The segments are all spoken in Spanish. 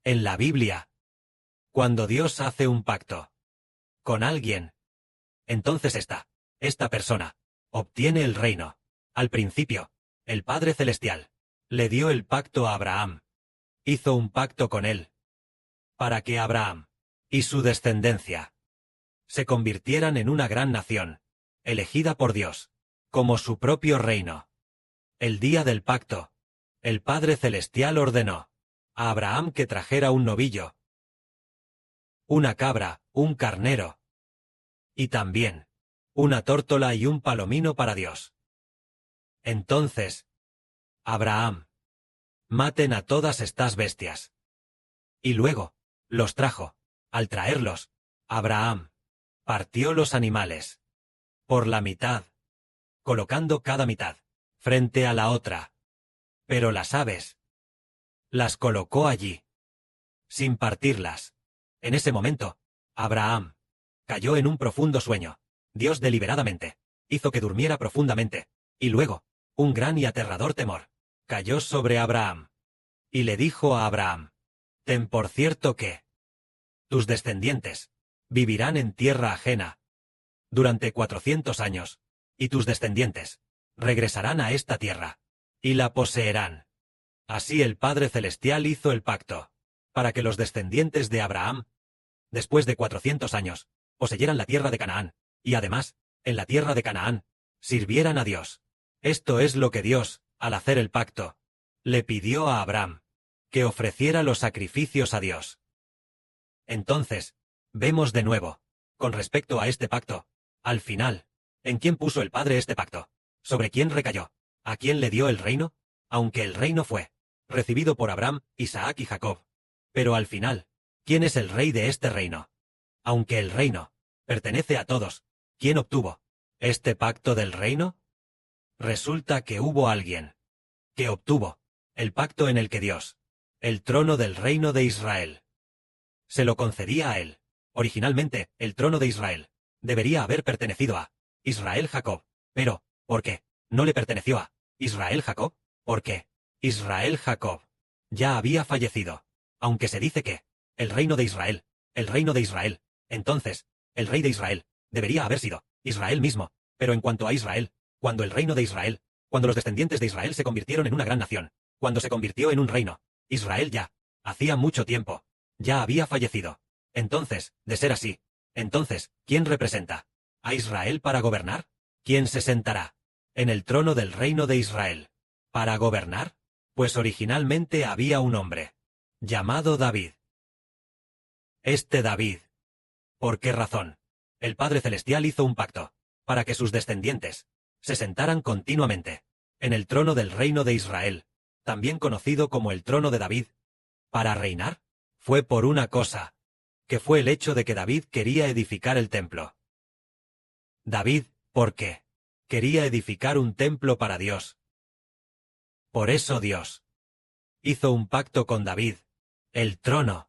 En la Biblia, cuando Dios hace un pacto con alguien, entonces esta persona obtiene el reino. Al principio, el Padre Celestial le dio el pacto a Abraham. Hizo un pacto con él para que Abraham y su descendencia se convirtieran en una gran nación, elegida por Dios, como su propio reino. El día del pacto, el Padre Celestial ordenó a Abraham que trajera un novillo, una cabra, un carnero, y también una tórtola y un palomino para Dios. Entonces, Abraham, maten a todas estas bestias. Y luego, los trajo. Al traerlos, Abraham partió los animales por la mitad, colocando cada mitad frente a la otra. Pero las aves las colocó allí, sin partirlas. En ese momento, Abraham cayó en un profundo sueño. Dios deliberadamente hizo que durmiera profundamente, y luego, un gran y aterrador temor cayó sobre Abraham. Y le dijo a Abraham: ten por cierto que tus descendientes vivirán en tierra ajena durante 400 años, y tus descendientes regresarán a esta tierra y la poseerán. Así el Padre Celestial hizo el pacto para que los descendientes de Abraham, después de 400 años, poseyeran la tierra de Canaán, y además, en la tierra de Canaán, sirvieran a Dios. Esto es lo que Dios, al hacer el pacto, le pidió a Abraham, que ofreciera los sacrificios a Dios. Entonces, vemos de nuevo, con respecto a este pacto, al final, ¿en quién puso el Padre este pacto? ¿Sobre quién recayó? ¿A quién le dio el reino? Aunque el reino fue recibido por Abraham, Isaac y Jacob. Pero al final, ¿quién es el rey de este reino? Aunque el reino pertenece a todos, ¿quién obtuvo este pacto del reino? Resulta que hubo alguien que obtuvo el pacto en el que Dios, el trono del reino de Israel, se lo concedía a él. Originalmente, el trono de Israel debería haber pertenecido a Israel Jacob. Pero, ¿por qué no le perteneció a Israel Jacob? Porque Israel Jacob ya había fallecido. Aunque se dice que el reino de Israel, entonces, el rey de Israel debería haber sido Israel mismo. Pero en cuanto a Israel, cuando el reino de Israel, cuando los descendientes de Israel se convirtieron en una gran nación, cuando se convirtió en un reino, Israel ya, hacía mucho tiempo, ya había fallecido. Entonces, de ser así, entonces, ¿quién representa a Israel para gobernar? ¿Quién se sentará en el trono del reino de Israel para gobernar? Pues originalmente había un hombre llamado David. Este David, ¿por qué razón? El Padre Celestial hizo un pacto para que sus descendientes se sentaran continuamente en el trono del reino de Israel, también conocido como el trono de David, para reinar. Fue por una cosa, que fue el hecho de que David quería edificar el templo. David, ¿por qué? Quería edificar un templo para Dios. Por eso Dios hizo un pacto con David. El trono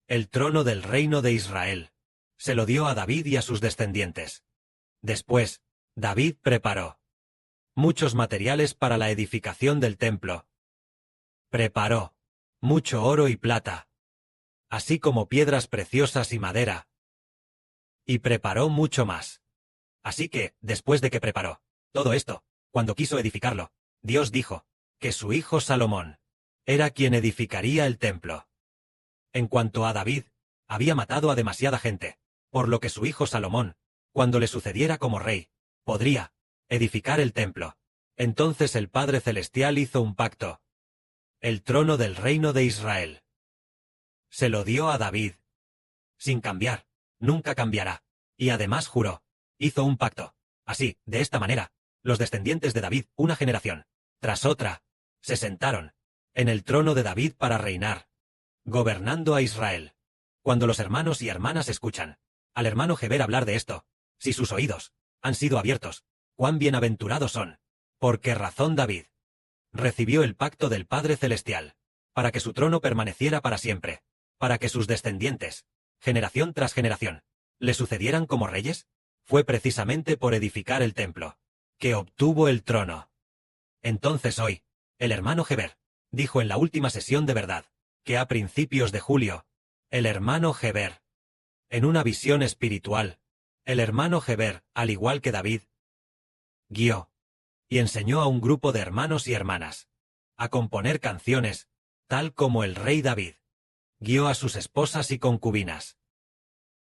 del reino de Israel, se lo dio a David y a sus descendientes. Después, David preparó muchos materiales para la edificación del templo. Preparó mucho oro y plata, así como piedras preciosas y madera. Y preparó mucho más. Así que, después de que preparó todo esto, cuando quiso edificarlo, Dios dijo que su hijo Salomón era quien edificaría el templo. En cuanto a David, había matado a demasiada gente, por lo que su hijo Salomón, cuando le sucediera como rey, podría edificar el templo. Entonces el Padre Celestial hizo un pacto. El trono del reino de Israel se lo dio a David. Sin cambiar, nunca cambiará. Y además juró, hizo un pacto. Así, de esta manera, los descendientes de David, una generación tras otra, se sentaron en el trono de David para reinar, gobernando a Israel. Cuando los hermanos y hermanas escuchan al hermano Heber hablar de esto, si sus oídos han sido abiertos, cuán bienaventurados son. ¿Por qué razón David recibió el pacto del Padre Celestial? Para que su trono permaneciera para siempre, para que sus descendientes, generación tras generación, le sucedieran como reyes. Fue precisamente por edificar el templo que obtuvo el trono. Entonces hoy, el hermano Heber dijo en la última sesión de verdad que a principios de julio, el hermano Heber, en una visión espiritual, el hermano Heber, al igual que David, guió y enseñó a un grupo de hermanos y hermanas a componer canciones, tal como el rey David guió a sus esposas y concubinas,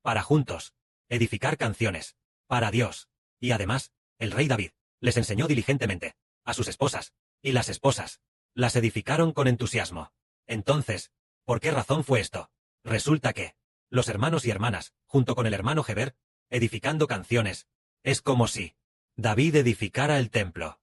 para juntos edificar canciones para Dios, y además, el rey David les enseñó diligentemente a sus esposas, y las esposas las edificaron con entusiasmo. Entonces, ¿por qué razón fue esto? Resulta que los hermanos y hermanas, junto con el hermano Heber, edificando canciones, es como si David edificara el templo.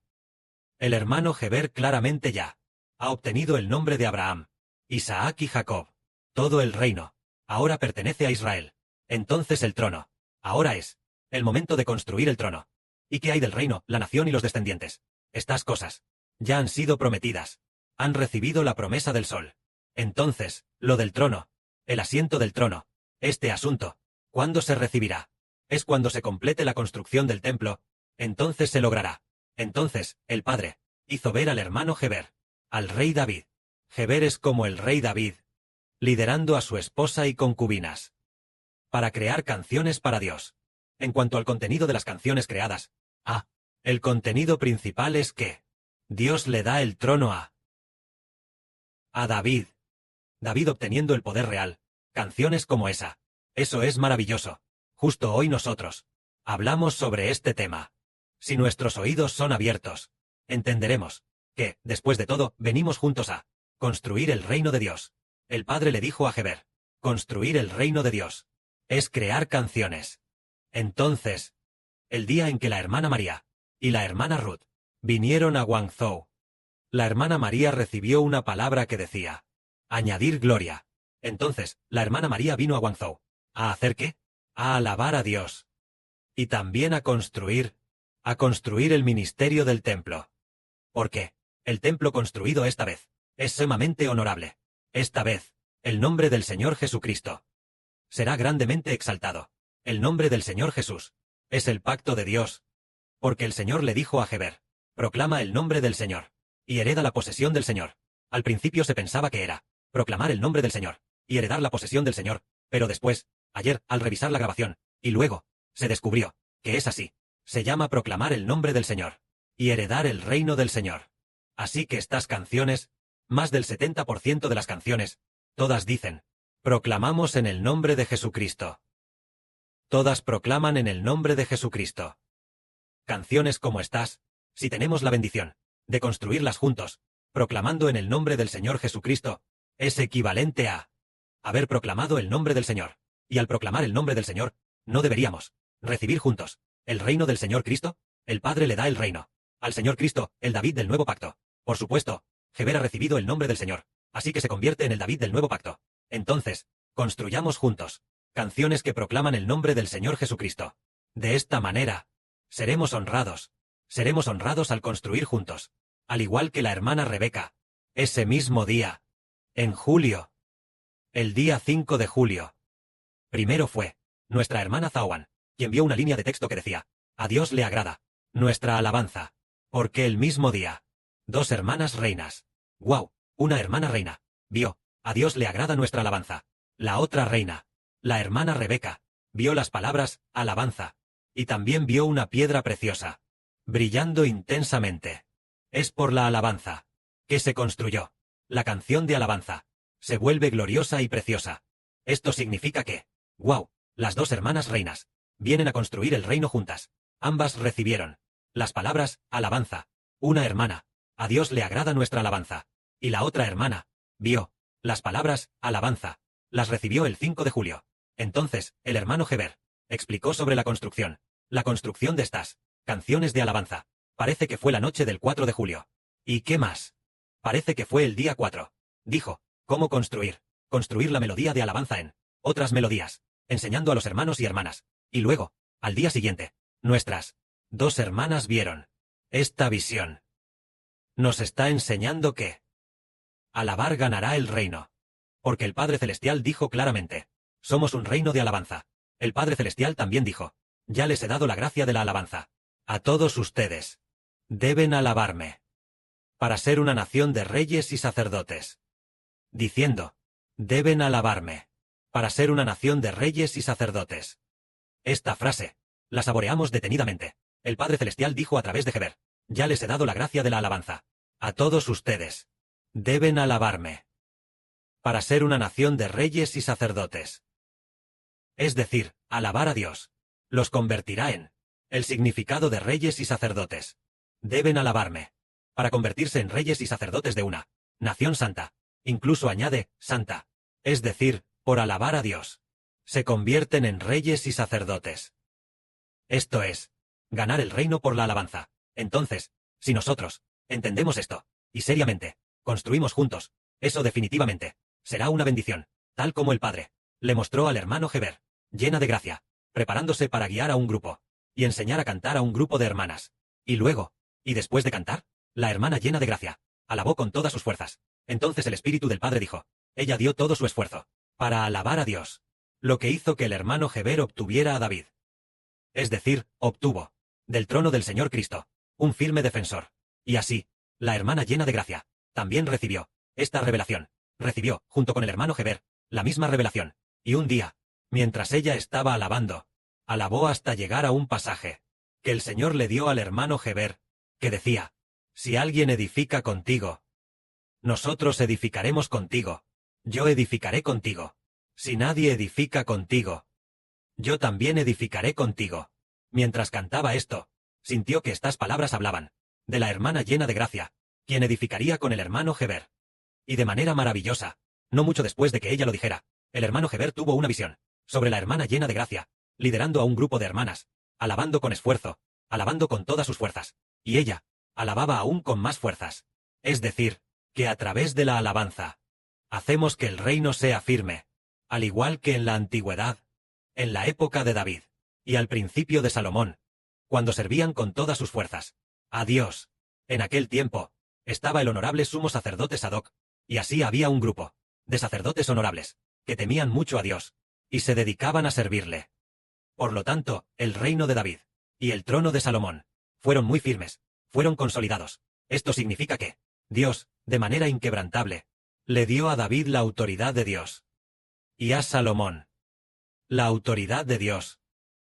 El hermano Heber claramente ya ha obtenido el nombre de Abraham, Isaac y Jacob. Todo el reino ahora pertenece a Israel. Entonces el trono ahora es el momento de construir el trono. ¿Y qué hay del reino, la nación y los descendientes? Estas cosas ya han sido prometidas. Han recibido la promesa del sol. Entonces, lo del trono, el asiento del trono, este asunto, ¿cuándo se recibirá? Es cuando se complete la construcción del templo, entonces se logrará. Entonces, el padre hizo ver al hermano Heber, al rey David. Heber es como el rey David, liderando a su esposa y concubinas para crear canciones para Dios. En cuanto al contenido de las canciones creadas, el contenido principal es que Dios le da el trono a David. David obteniendo el poder real. Canciones como esa. Eso es maravilloso. Justo hoy nosotros hablamos sobre este tema. Si nuestros oídos son abiertos, entenderemos que, después de todo, venimos juntos a construir el reino de Dios. El padre le dijo a Heber, construir el reino de Dios es crear canciones. Entonces, el día en que la hermana María y la hermana Ruth vinieron a Guangzhou, la hermana María recibió una palabra que decía, añadir gloria. Entonces, la hermana María vino a Guangzhou. ¿A hacer qué? A alabar a Dios. Y también a construir el ministerio del templo. Porque el templo construido esta vez es sumamente honorable. Esta vez, el nombre del Señor Jesucristo será grandemente exaltado. El nombre del Señor Jesús es el pacto de Dios. Porque el Señor le dijo a Heber, proclama el nombre del Señor y hereda la posesión del Señor. Al principio se pensaba que era proclamar el nombre del Señor y heredar la posesión del Señor, pero después, ayer, al revisar la grabación, y luego, se descubrió que es así. Se llama proclamar el nombre del Señor y heredar el reino del Señor. Así que estas canciones, más del 70% de las canciones, todas dicen, proclamamos en el nombre de Jesucristo. Todas proclaman en el nombre de Jesucristo. Canciones como estas, si tenemos la bendición de construirlas juntos, proclamando en el nombre del Señor Jesucristo, es equivalente a haber proclamado el nombre del Señor. Y al proclamar el nombre del Señor, ¿no deberíamos recibir juntos el reino del Señor Cristo? El Padre le da el reino al Señor Cristo, el David del nuevo pacto. Por supuesto, Heber ha recibido el nombre del Señor, así que se convierte en el David del nuevo pacto. Entonces, construyamos juntos canciones que proclaman el nombre del Señor Jesucristo. De esta manera, seremos honrados al construir juntos, al igual que la hermana Rebeca, ese mismo día, en julio, el día 5 de julio. Primero fue nuestra hermana Zawan, quien vio una línea de texto que decía, a Dios le agrada nuestra alabanza, porque el mismo día, dos hermanas reinas, una hermana reina, vio, a Dios le agrada nuestra alabanza. La otra reina, la hermana Rebeca, vio las palabras, alabanza, y también vio una piedra preciosa, brillando intensamente. Es por la alabanza que se construyó. La canción de alabanza se vuelve gloriosa y preciosa. Esto significa que, las dos hermanas reinas vienen a construir el reino juntas. Ambas recibieron las palabras, alabanza. Una hermana, a Dios le agrada nuestra alabanza. Y la otra hermana, vio las palabras, alabanza. Las recibió el 5 de julio. Entonces, el hermano Heber explicó sobre la construcción de estas canciones de alabanza. Parece que fue la noche del 4 de julio. ¿Y qué más? Parece que fue el día 4. Dijo, ¿cómo construir? Construir la melodía de alabanza en otras melodías, enseñando a los hermanos y hermanas. Y luego, al día siguiente, nuestras dos hermanas vieron esta visión. Nos está enseñando que alabar ganará el reino. Porque el Padre Celestial dijo claramente, somos un reino de alabanza. El Padre Celestial también dijo, ya les he dado la gracia de la alabanza. A todos ustedes deben alabarme para ser una nación de reyes y sacerdotes. Diciendo Deben alabarme. Para ser una nación de reyes y sacerdotes. Esta frase la saboreamos detenidamente. El Padre Celestial dijo a través de Heber: ya les he dado la gracia de la alabanza. A todos ustedes. Deben alabarme. Para ser una nación de reyes y sacerdotes. Es decir, alabar a Dios. Los convertirá en el significado de reyes y sacerdotes. Deben alabarme. Para convertirse en reyes y sacerdotes de una nación santa. Incluso añade, santa. Es decir, por alabar a Dios. Se convierten en reyes y sacerdotes. Esto es, ganar el reino por la alabanza. Entonces, si nosotros entendemos esto, y seriamente, construimos juntos, eso definitivamente será una bendición, tal como el Padre le mostró al hermano Heber, llena de gracia, preparándose para guiar a un grupo, y enseñar a cantar a un grupo de hermanas. Y luego, y después de cantar, la hermana llena de gracia alabó con todas sus fuerzas. Entonces el Espíritu del Padre dijo, ella dio todo su esfuerzo para alabar a Dios, lo que hizo que el hermano Heber obtuviera a David. Es decir, obtuvo del trono del Señor Cristo un firme defensor. Y así, la hermana llena de gracia también recibió esta revelación. Recibió, junto con el hermano Heber, la misma revelación. Y un día, mientras ella estaba alabando, alabó hasta llegar a un pasaje que el Señor le dio al hermano Heber, que decía: si alguien edifica contigo, nosotros edificaremos contigo. Yo edificaré contigo. Si nadie edifica contigo, yo también edificaré contigo. Mientras cantaba esto, sintió que estas palabras hablaban de la hermana llena de gracia, quien edificaría con el hermano Heber. Y de manera maravillosa, no mucho después de que ella lo dijera, el hermano Heber tuvo una visión sobre la hermana llena de gracia, liderando a un grupo de hermanas, alabando con esfuerzo, alabando con todas sus fuerzas, y ella alababa aún con más fuerzas. Es decir, que a través de la alabanza, hacemos que el reino sea firme, al igual que en la antigüedad, en la época de David, y al principio de Salomón, cuando servían con todas sus fuerzas a Dios. En aquel tiempo, estaba el honorable sumo sacerdote Sadoc, y así había un grupo de sacerdotes honorables, que temían mucho a Dios, y se dedicaban a servirle. Por lo tanto, el reino de David y el trono de Salomón fueron muy firmes, fueron consolidados. Esto significa que Dios, de manera inquebrantable, le dio a David la autoridad de Dios, y a Salomón la autoridad de Dios.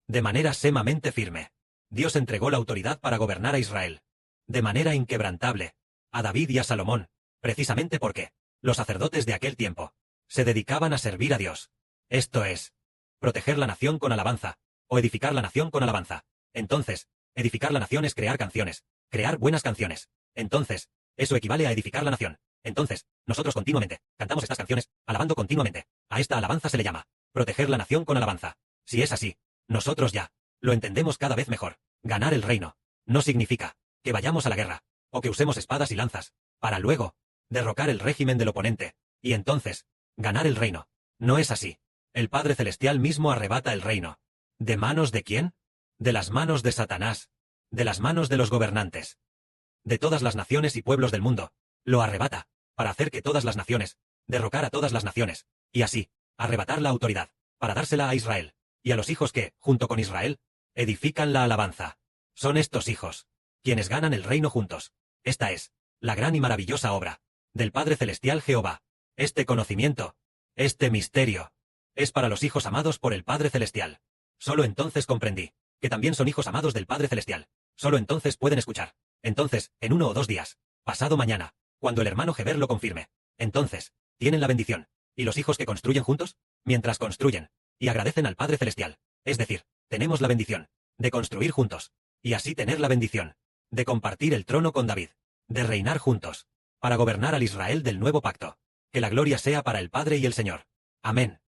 De manera sumamente firme, Dios entregó la autoridad para gobernar a Israel, de manera inquebrantable, a David y a Salomón, precisamente porque los sacerdotes de aquel tiempo se dedicaban a servir a Dios. Esto es, proteger la nación con alabanza, o edificar la nación con alabanza. Entonces, edificar la nación es crear canciones, crear buenas canciones. Entonces, eso equivale a edificar la nación. Entonces, nosotros continuamente cantamos estas canciones, alabando continuamente. A esta alabanza se le llama proteger la nación con alabanza. Si es así, nosotros ya lo entendemos cada vez mejor. Ganar el reino no significa que vayamos a la guerra, o que usemos espadas y lanzas, para luego derrocar el régimen del oponente, y entonces ganar el reino. No es así. El Padre Celestial mismo arrebata el reino. ¿De manos de quién? De las manos de Satanás, de las manos de los gobernantes, de todas las naciones y pueblos del mundo. Lo arrebata, para hacer que todas las naciones, derrocar a todas las naciones, y así, arrebatar la autoridad, para dársela a Israel, y a los hijos que, junto con Israel, edifican la alabanza. Son estos hijos quienes ganan el reino juntos. Esta es la gran y maravillosa obra del Padre Celestial Jehová. Este conocimiento, este misterio, es para los hijos amados por el Padre Celestial. Solo entonces comprendí que también son hijos amados del Padre Celestial. Solo entonces pueden escuchar. Entonces, en 1 o 2 días, pasado mañana, cuando el hermano Heber lo confirme, entonces, tienen la bendición. ¿Y los hijos que construyen juntos? Mientras construyen, y agradecen al Padre Celestial. Es decir, tenemos la bendición de construir juntos, y así tener la bendición de compartir el trono con David, de reinar juntos, para gobernar al Israel del nuevo pacto. Que la gloria sea para el Padre y el Señor. Amén.